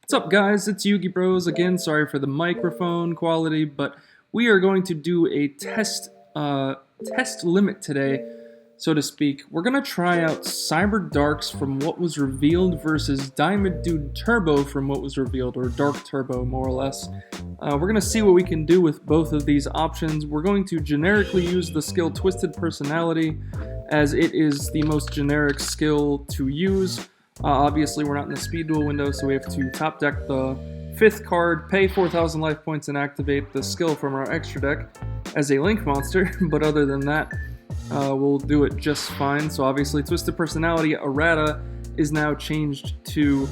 What's up, guys? It's Yugi Bros again. Sorry for the microphone quality, but we are going to do a test limit today, so to speak. We're gonna try out Cyberdarks from what was revealed versus Diamond Dude Turbo from what was revealed, or Dark Turbo, more or less. We're gonna see what we can do with both of these options. We're going to generically use the skill Twisted Personality, as it is the most generic skill to use. Obviously, we're not in the speed duel window, so we have to top deck the 5th card, pay 4,000 life points, and activate the skill from our extra deck as a link monster. But other than that, we'll do it just fine. So obviously, Twisted Personality errata is now changed to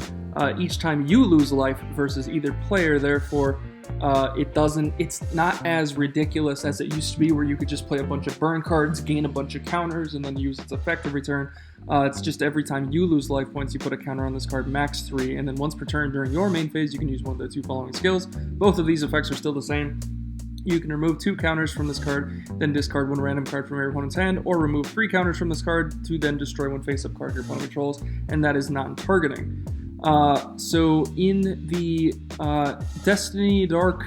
each time you lose life versus either player. Therefore, it's not as ridiculous as it used to be, where you could just play a bunch of burn cards, gain a bunch of counters, and then use its effect every turn. It's just every time you lose life points, you put a counter on this card, max 3, and then once per turn during your main phase, you can use one of the 2 following skills. Both of these effects are still the same. You can remove 2 counters from this card, then discard 1 random card from your opponent's hand, or remove 3 counters from this card to then destroy 1 face-up card your opponent controls, and that is non-targeting. So in the Destiny Dark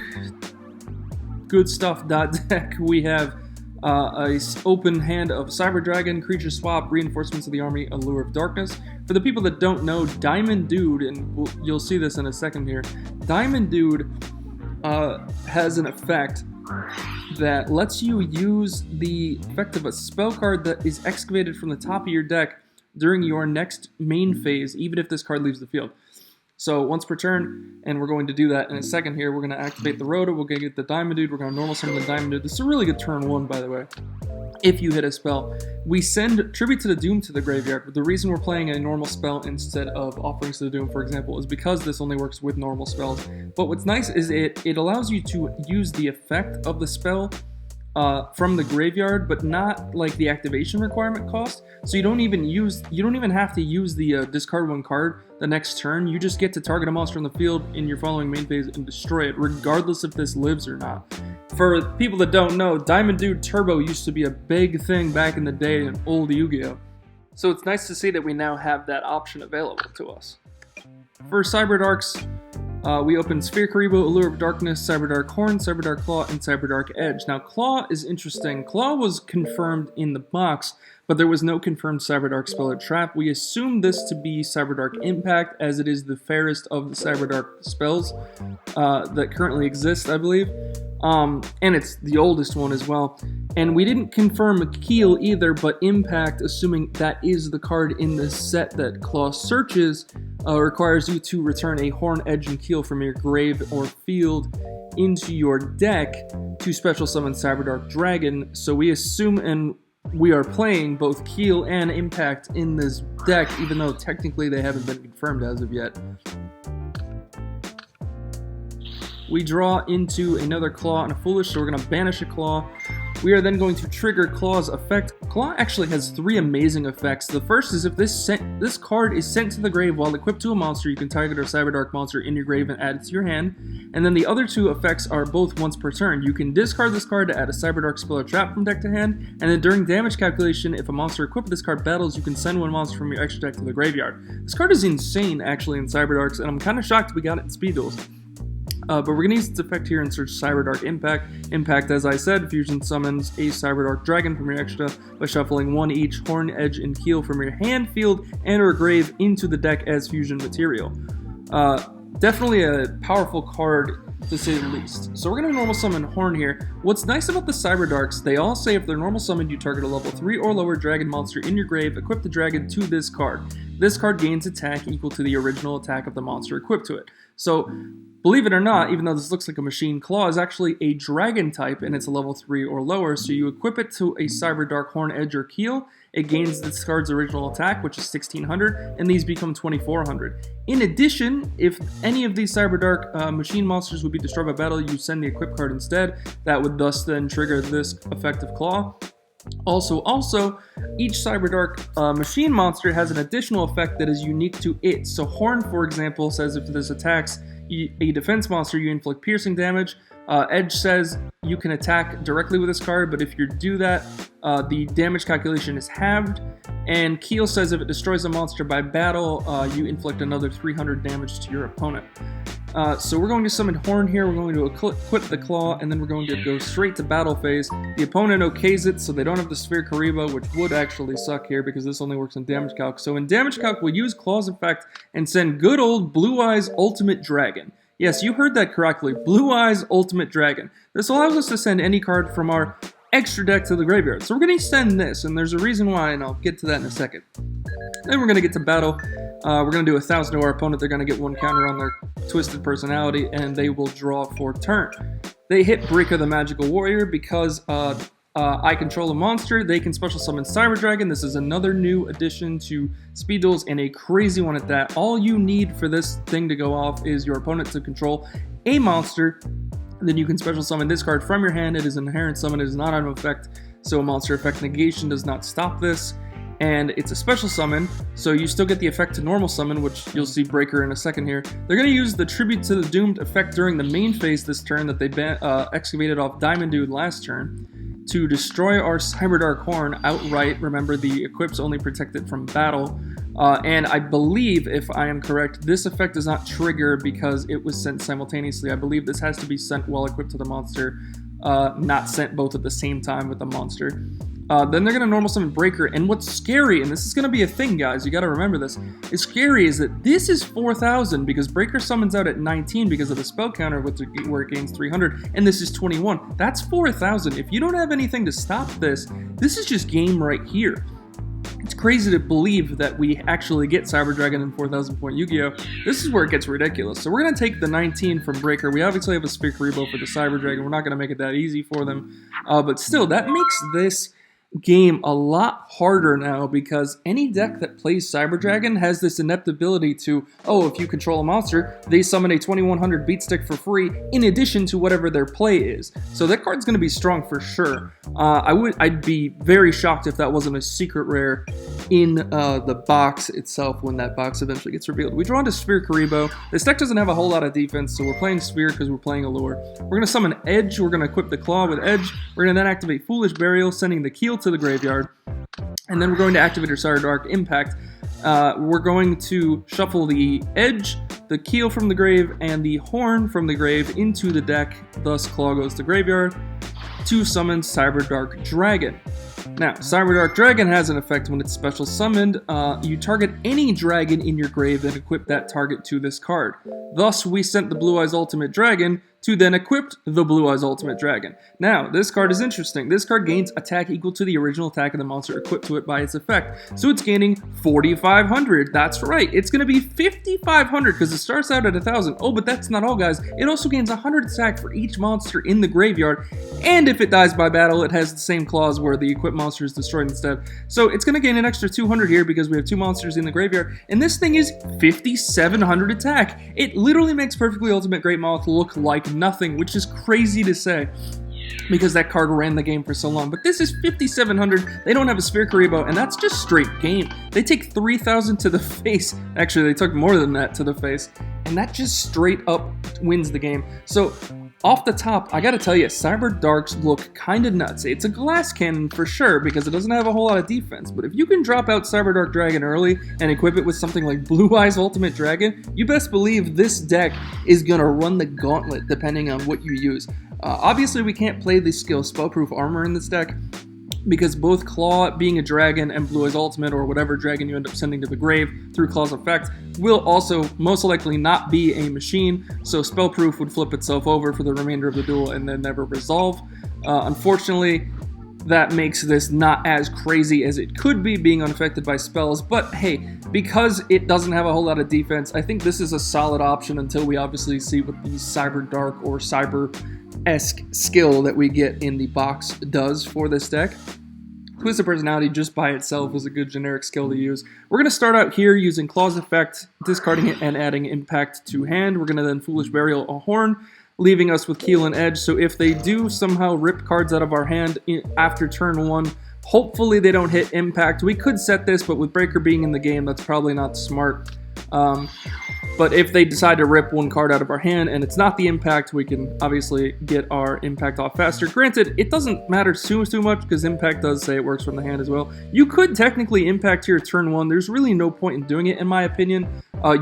Good Stuff deck, we have a open hand of Cyber Dragon, Creature Swap, Reinforcements of the Army, Allure of Darkness. For the people that don't know, Diamond Dude, and you'll see this in a second here, Diamond Dude has an effect that lets you use the effect of a spell card that is excavated from the top of your deck during your next main phase, even if this card leaves the field. So once per turn, and we're going to do that in a second here, we're going to activate the Rhoda, we're going to get the Diamond Dude, we're going to normal summon the Diamond Dude. This is a really good turn 1, by the way, if you hit a spell. We send Tribute to the Doom to the graveyard. The reason we're playing a normal spell instead of Offerings to the Doom, for example, is because this only works with normal spells. But what's nice is it allows you to use the effect of the spell from the graveyard, but not like the activation requirement cost. So you don't even have to use the discard 1 card the next turn. You just get to target a monster in the field in your following main phase and destroy it, regardless if this lives or not. For people that don't know, Diamond Dude Turbo used to be a big thing back in the day in old Yu-Gi-Oh! So it's nice to see that we now have that option available to us. For Cyberdarks, we opened Sphere Karibo, Allure of Darkness, Cyberdark Horn, Cyberdark Claw, and Cyberdark Edge. Now, Claw is interesting. Claw was confirmed in the box, but there was no confirmed Cyberdark spell or trap. We assume this to be Cyberdark Impact, as it is the fairest of the Cyberdark spells that currently exist, I believe. And it's the oldest one as well. And we didn't confirm Keel either, but Impact, assuming that is the card in this set that Claw searches, requires you to return a Horn, Edge, and Keel from your grave or field into your deck to special summon Cyberdark Dragon. So we assume, and we are playing both Keel and Impact in this deck, even though technically they haven't been confirmed as of yet. We draw into another Claw and a Foolish, so we're going to banish a Claw. We are then going to trigger Claw's effect. Claw actually has 3 amazing effects. The first is if this card is sent to the grave while equipped to a monster, you can target a Cyberdark monster in your grave and add it to your hand. And then the other 2 effects are both once per turn. You can discard this card to add a Cyberdark spell or trap from deck to hand, and then during damage calculation, if a monster equipped with this card battles, you can send 1 monster from your extra deck to the graveyard. This card is insane, actually, in Cyberdarks, and I'm kind of shocked we got it in Speed Duels. But we're going to use its effect here and search Cyberdark Impact. Impact, as I said, fusion summons a Cyberdark Dragon from your extra by shuffling 1 each Horn, Edge, and Keel from your hand, field, and or grave into the deck as fusion material. Definitely a powerful card, to say the least. So we're going to normal summon Horn here. What's nice about the Cyberdarks, they all say if they're normal summoned, you target a level 3 or lower dragon monster in your grave, equip the dragon to this card. This card gains attack equal to the original attack of the monster equipped to it. So, believe it or not, even though this looks like a machine, Claw is actually a dragon type and it's a level 3 or lower, so you equip it to a Cyberdark Horn, Edge, or Keel, it gains this card's original attack, which is 1600, and these become 2400. In addition, if any of these Cyberdark machine monsters would be destroyed by battle, you send the equip card instead. That would thus then trigger this effective Claw. Also, each Cyberdark machine monster has an additional effect that is unique to it. So Horn, for example, says if this attacks a defense monster, you inflict piercing damage. Edge says you can attack directly with this card, but if you do that, the damage calculation is halved, and Keel says if it destroys a monster by battle, you inflict another 300 damage to your opponent. So we're going to summon Horn here, we're going to equip the Claw, and then we're going to go straight to battle phase. The opponent okays it, so they don't have the Sphere Karibo, which would actually suck here because this only works in damage calc. So in damage calc, we'll use Claw's effect and send good old Blue Eyes Ultimate Dragon. Yes, you heard that correctly, Blue Eyes Ultimate Dragon. This allows us to send any card from our extra deck to the graveyard. So we're going to send this, and there's a reason why, and I'll get to that in a second. Then we're going to get to battle. We're going to do 1,000 to our opponent. They're going to get 1 counter on their Twisted Personality, and they will draw for turn. They hit Breaker the Magical Warrior because I control a monster. They can special summon Cyber Dragon. This is another new addition to Speed Duels, and a crazy one at that. All you need for this thing to go off is your opponent to control a monster. Then you can special summon this card from your hand. It is an inherent summon. It is not out of effect, so a monster effect negation does not stop this. And it's a special summon, so you still get the effect to normal summon, which you'll see Breaker in a second here. They're going to use the Tribute to the Doomed effect during the main phase this turn that they excavated off Diamond Dude last turn to destroy our Cyberdark Horn outright. Remember, the equips only protect it from battle. And I believe, if I am correct, this effect does not trigger because it was sent simultaneously. I believe this has to be sent while equipped to the monster, not sent both at the same time with the monster. Then they're going to normal summon Breaker, and what's scary, and this is going to be a thing, guys, you got to remember this, is scary is that this is 4,000 because Breaker summons out at 19 because of the spell counter where it gains 300, and this is 21. That's 4,000. If you don't have anything to stop this, this is just game right here. It's crazy to believe that we actually get Cyber Dragon in 4,000 point Yu-Gi-Oh! This is where it gets ridiculous. So we're going to take the 19 from Breaker. We obviously have a Sphere Karibo for the Cyber Dragon. We're not going to make it that easy for them. But still, that makes this game a lot harder now because any deck that plays Cyber Dragon has this inept ability to, oh, if you control a monster, they summon a 2100 beat stick for free in addition to whatever their play is. So that card's going to be strong for sure. I'd be very shocked if that wasn't a secret rare in the box itself when that box eventually gets revealed. We draw into Sphere Karibo. This deck doesn't have a whole lot of defense, so we're playing Sphere because we're playing Allure. We're going to summon Edge. We're going to equip the Claw with Edge. We're going to then activate Foolish Burial, sending the Keel to the graveyard. And then we're going to activate our Cyberdark Impact. We're going to shuffle the Edge, the Keel from the grave, and the Horn from the grave into the deck. Thus, Claw goes to graveyard to summon Cyberdark Dragon. Now, Cyberdark Dragon has an effect when it's special summoned. You target any dragon in your grave and equip that target to this card. Thus, we sent the Blue Eyes Ultimate Dragon to then equip the Blue Eyes Ultimate Dragon. Now, this card is interesting. This card gains attack equal to the original attack of the monster equipped to it by its effect. So it's gaining 4,500. That's right. It's going to be 5,500 because it starts out at 1,000. Oh, but that's not all, guys. It also gains 100 attack for each monster in the graveyard. And if it dies by battle, it has the same clause where the equipped monster is destroyed instead. So it's going to gain an extra 200 here because we have 2 monsters in the graveyard. And this thing is 5,700 attack. It literally makes Perfectly Ultimate Great Moth look like nothing, which is crazy to say because that card ran the game for so long. But this is 5,700. They don't have a Sphere Karibo, and that's just straight game. They take 3,000 to the face. Actually, they took more than that to the face, and that just straight up wins the game. So off the top, I gotta tell you, Cyberdarks look kinda nuts. It's a glass cannon for sure because it doesn't have a whole lot of defense, but if you can drop out Cyberdark Dragon early and equip it with something like Blue Eyes Ultimate Dragon, you best believe this deck is gonna run the gauntlet depending on what you use. Obviously, we can't play the skill Spellproof Armor in this deck because both Claw being a dragon and Blue Eyes Ultimate or whatever dragon you end up sending to the grave through Claw's effect will also most likely not be a machine, so Spellproof would flip itself over for the remainder of the duel and then never resolve. Unfortunately, that makes this not as crazy as it could be being unaffected by spells, but hey, because it doesn't have a whole lot of defense, I think this is a solid option until we obviously see what the Cyberdark or Cyber-esque skill that we get in the box does for this deck. Twisted Personality just by itself is a good generic skill to use. We're going to start out here using Claw's effect, discarding it and adding Impact to hand. We're going to then Foolish Burial a Horn, leaving us with Keel and Edge. So if they do somehow rip cards out of our hand after turn 1, hopefully they don't hit Impact. We could set this, but with Breaker being in the game, that's probably not smart. But if they decide to rip one card out of our hand and it's not the impact, we can obviously get our impact off faster. Granted, it doesn't matter too much because impact does say it works from the hand as well. You could technically impact here turn 1. There's really no point in doing it, in my opinion.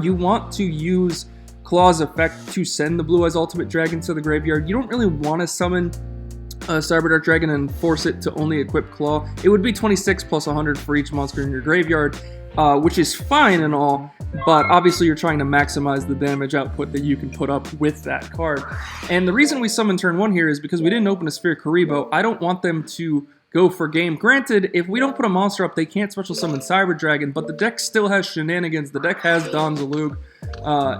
You want to use Claw's effect to send the Blue Eyes Ultimate Dragon to the graveyard. You don't really want to summon Cyberdark Dragon and force it to only equip Claw. It would be 26 plus 100 for each monster in your graveyard, which is fine and all, but obviously you're trying to maximize the damage output that you can put up with that card. And the reason we summon turn 1 here is because we didn't open a Sphere Karibo. I don't want them to go for game. Granted, if we don't put a monster up, they can't special summon Cyber Dragon, but the deck still has shenanigans. The deck has Don Zalug.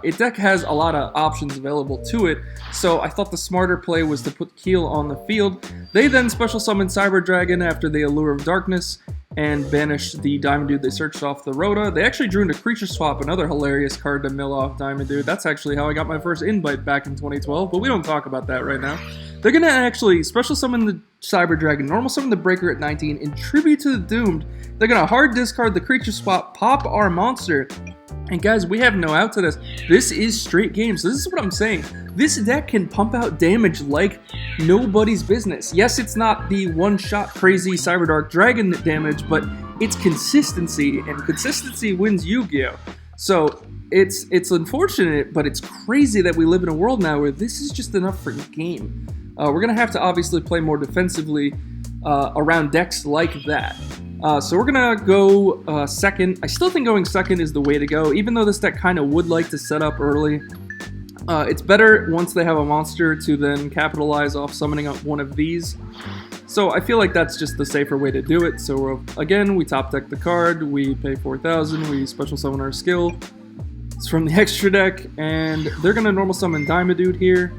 It deck has a lot of options available to it, so I thought the smarter play was to put Keel on the field. They then special summon Cyber Dragon after the Allure of Darkness and banish the Diamond Dude they searched off the Rhoda. They actually drew into Creature Swap, another hilarious card to mill off Diamond Dude. That's actually how I got my first invite back in 2012, but we don't talk about that right now. They're going to actually special summon the Cyber Dragon, normal summon the Breaker at 19, in tribute to the Doomed. They're going to hard discard the Creature Swap, pop our monster. And guys, we have no out to this. This is straight game, so this is what I'm saying. This deck can pump out damage like nobody's business. Yes, it's not the one-shot crazy Cyberdark Dragon damage, but it's consistency, and consistency wins Yu-Gi-Oh! So it's unfortunate, but it's crazy that we live in a world now where this is just enough for game. We're going to have to obviously play more defensively around decks like that. So we're going to go second. I still think going second is the way to go, even though this deck kind of would like to set up early. It's better once they have a monster to then capitalize off summoning up one of these. So I feel like that's just the safer way to do it. So again, we top deck the card, we pay 4,000, we special summon our skill. It's from the extra deck, and they're going to normal summon Diamond Dude here.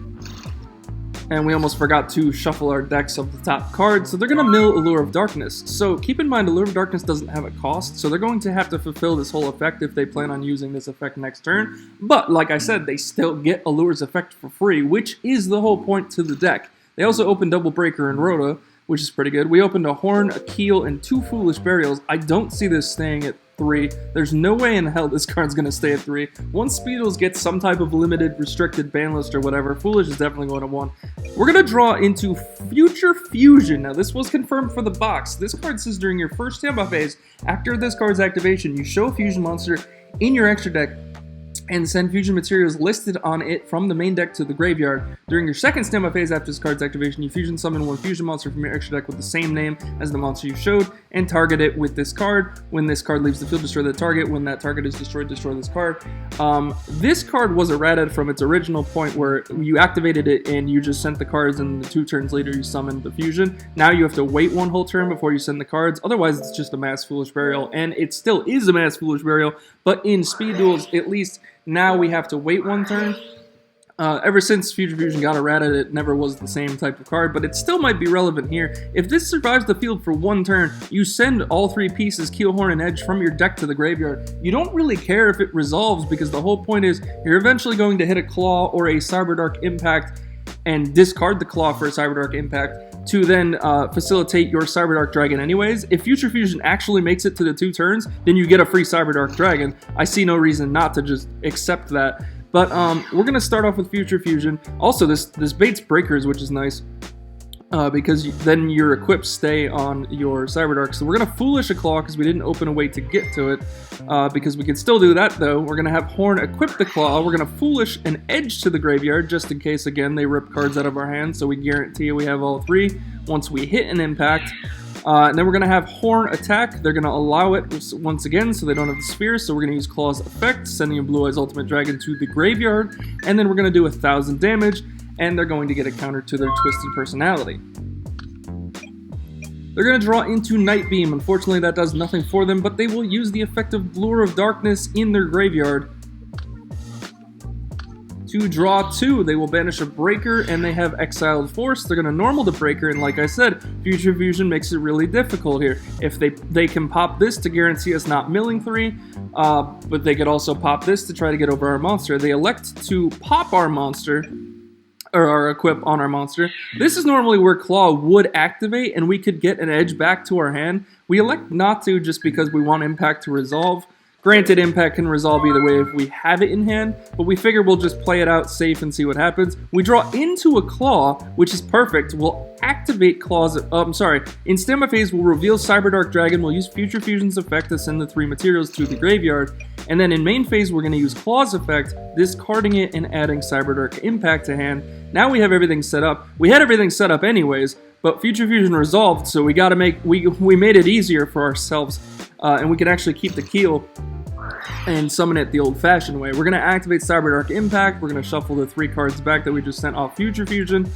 And we almost forgot to shuffle our decks of the top cards, so they're going to mill Allure of Darkness. So keep in mind, Allure of Darkness doesn't have a cost, so they're going to have to fulfill this whole effect if they plan on using this effect next turn. But, like I said, they still get Allure's effect for free, which is the whole point to the deck. They also open Double Breaker and Rhoda, which is pretty good. We opened a Horn, a Keel, and 2 Foolish Burials. I don't see this staying at 3. There's no way in hell this card's going to stay at 3. Once Speedles gets some type of limited, restricted ban list or whatever, Foolish is definitely going to 1. We're going to draw into Future Fusion. Now, this was confirmed for the box. This card says during your first standby phase, after this card's activation, you show a Fusion monster in your extra deck and send fusion materials listed on it from the main deck to the graveyard. During your second standby phase after this card's activation, you fusion summon one fusion monster from your extra deck with the same name as the monster you showed, and target it with this card. When this card leaves the field, destroy the target. When that target is destroyed, destroy this card. This card was errated from its original point where you activated it and you just sent the cards, and the 2 turns later you summoned the fusion. Now you have to wait 1 whole turn before you send the cards. Otherwise, it's just a mass Foolish Burial, and it still is a mass Foolish Burial, but in Speed Duels, at least now we have to wait 1 turn. Ever since Future Fusion got errated, it never was the same type of card, but it still might be relevant here. If this survives the field for 1 turn, you send all 3 pieces, Keel, Horn, and Edge, from your deck to the graveyard. You don't really care if it resolves, because the whole point is you're eventually going to hit a Claw or a Cyberdark Impact and discard the Claw for a Cyberdark Impact to then facilitate your Cyberdark Dragon anyways. If Future Fusion actually makes it to the 2 turns, then you get a free Cyberdark Dragon. I see no reason not to just accept that. But we're going to start off with Future Fusion. Also, this baits breakers, which is nice, because then your equips stay on your Cyberdark. So we're going to Foolish a Claw because we didn't open a way to get to it. Because we can still do that, though. We're going to have Horn equip the Claw. We're going to Foolish an Edge to the graveyard, just in case, again, they rip cards out of our hands. So we guarantee we have all 3 once we hit an impact. And then we're going to have Horn attack. They're going to allow it once again, so they don't have the sphere. So we're going to use Claw's effect, sending a Blue Eyes Ultimate Dragon to the graveyard. And then we're going to do 1,000 damage, and they're going to get a counter to their Twisted Personality. They're going to draw into Night Beam. Unfortunately, that does nothing for them, but they will use the effect of Allure of Darkness in their graveyard. To draw 2, they will banish a Breaker, and they have Exiled Force. They're going to normal the Breaker, and like I said, Future Fusion makes it really difficult here. If they can pop this to guarantee us not milling 3, but they could also pop this to try to get over our monster. They elect to pop our monster, or our equip on our monster. This is normally where Claw would activate, and we could get an Edge back to our hand. We elect not to just because we want Impact to resolve. Granted, impact can resolve either way if we have it in hand, but we figure we'll just play it out safe and see what happens. We draw into a claw, which is perfect. We'll activate claws. In standby phase, we'll reveal Cyberdark Dragon. We'll use Future Fusion's effect to send the 3 materials to the graveyard. And then in main phase, we're going to use Claw's effect, discarding it and adding Cyberdark Impact to hand. Now we have everything set up. We had everything set up anyways, but Future Fusion resolved, so we made it easier for ourselves, and we can actually keep the keel and summon it the old-fashioned way. We're going to activate Cyberdark Impact. We're going to shuffle the 3 cards back that we just sent off Future Fusion.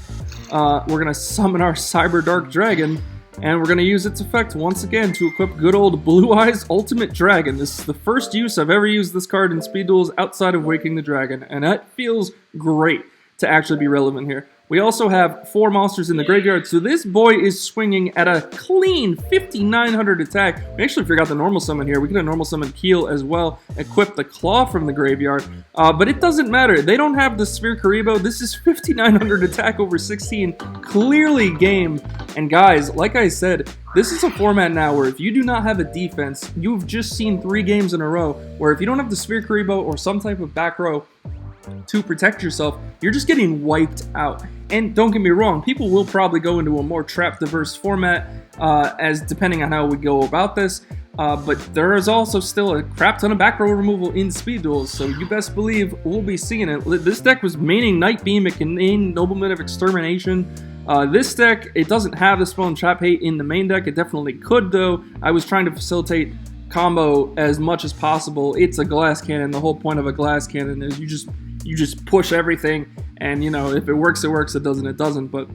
We're going to summon our Cyberdark Dragon, and we're going to use its effect once again to equip good old Blue Eyes Ultimate Dragon. This is the first use I've ever used this card in Speed Duels outside of Waking the Dragon, and that feels great to actually be relevant here. We also have 4 monsters in the graveyard, so this boy is swinging at a clean 5,900 attack. We actually forgot the normal summon here. We could have normal summoned Keel as well, equip the Claw from the graveyard, but it doesn't matter. They don't have the Sphere Karibo. This is 5,900 attack over 16, clearly game. And guys, like I said, this is a format now where if you do not have a defense, you've just seen 3 games in a row where if you don't have the Sphere Karibo or some type of back row to protect yourself, you're just getting wiped out. And don't get me wrong, people will probably go into a more trap diverse format as depending on how we go about this, but there is also still a crap ton of back row removal in Speed Duels, so you best believe we'll be seeing it. This deck was maining Night Beam, it can main Nobleman of Extermination. This deck, it doesn't have the Spell and Trap Hate in the main deck. It definitely could though. I was trying to facilitate combo as much as possible. It's a glass cannon. The whole point of a glass cannon is you just push everything, and you know, if it works, it works. It doesn't, it doesn't. But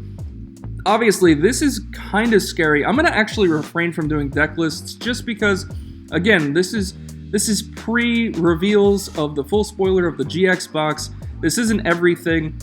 obviously, this is kind of scary. I'm gonna actually refrain from doing deck lists just because, again, this is pre-reveals of the full spoiler of the GX box. This isn't everything.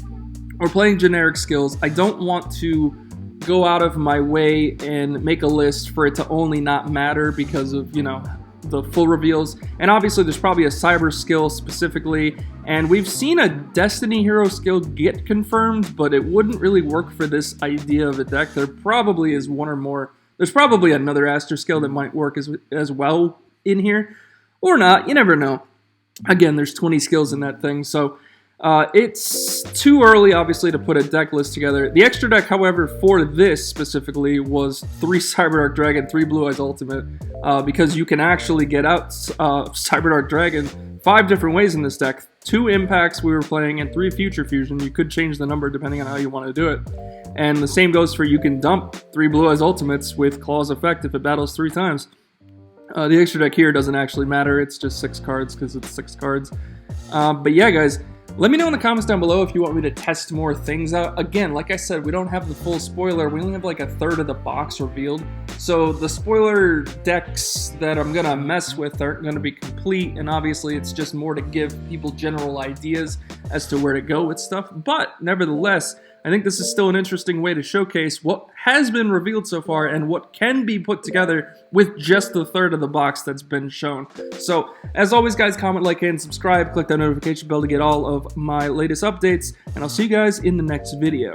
We're playing generic skills. I don't want to go out of my way and make a list for it to only not matter because of, you know, the full reveals. And obviously there's probably a cyber skill specifically, and we've seen a Destiny hero skill get confirmed, but it wouldn't really work for this idea of a deck. There probably is one or more. There's probably another Aster skill that might work as well in here, or not, you never know. Again, there's 20 skills in that thing, so it's too early, obviously, to put a deck list together. The extra deck, however, for this specifically was 3 Cyberdark Dragon, 3 Blue Eyes Ultimate, because you can actually get out Cyberdark Dragon 5 different ways in this deck. 2 impacts we were playing, and 3 Future Fusion. You could change the number depending on how you want to do it. And the same goes for you can dump 3 Blue Eyes Ultimates with Claw's effect if it battles 3 times. The extra deck here doesn't actually matter. It's just 6 cards because it's 6 cards. But yeah, guys, let me know in the comments down below if you want me to test more things out. Again, like I said, we don't have the full spoiler. We only have like a third of the box revealed. So the spoiler decks that I'm going to mess with aren't going to be complete. And obviously, it's just more to give people general ideas as to where to go with stuff. But nevertheless, I think this is still an interesting way to showcase what has been revealed so far and what can be put together with just the third of the box that's been shown. So, as always, guys, comment, like, and subscribe. Click that notification bell to get all of my latest updates, and I'll see you guys in the next video.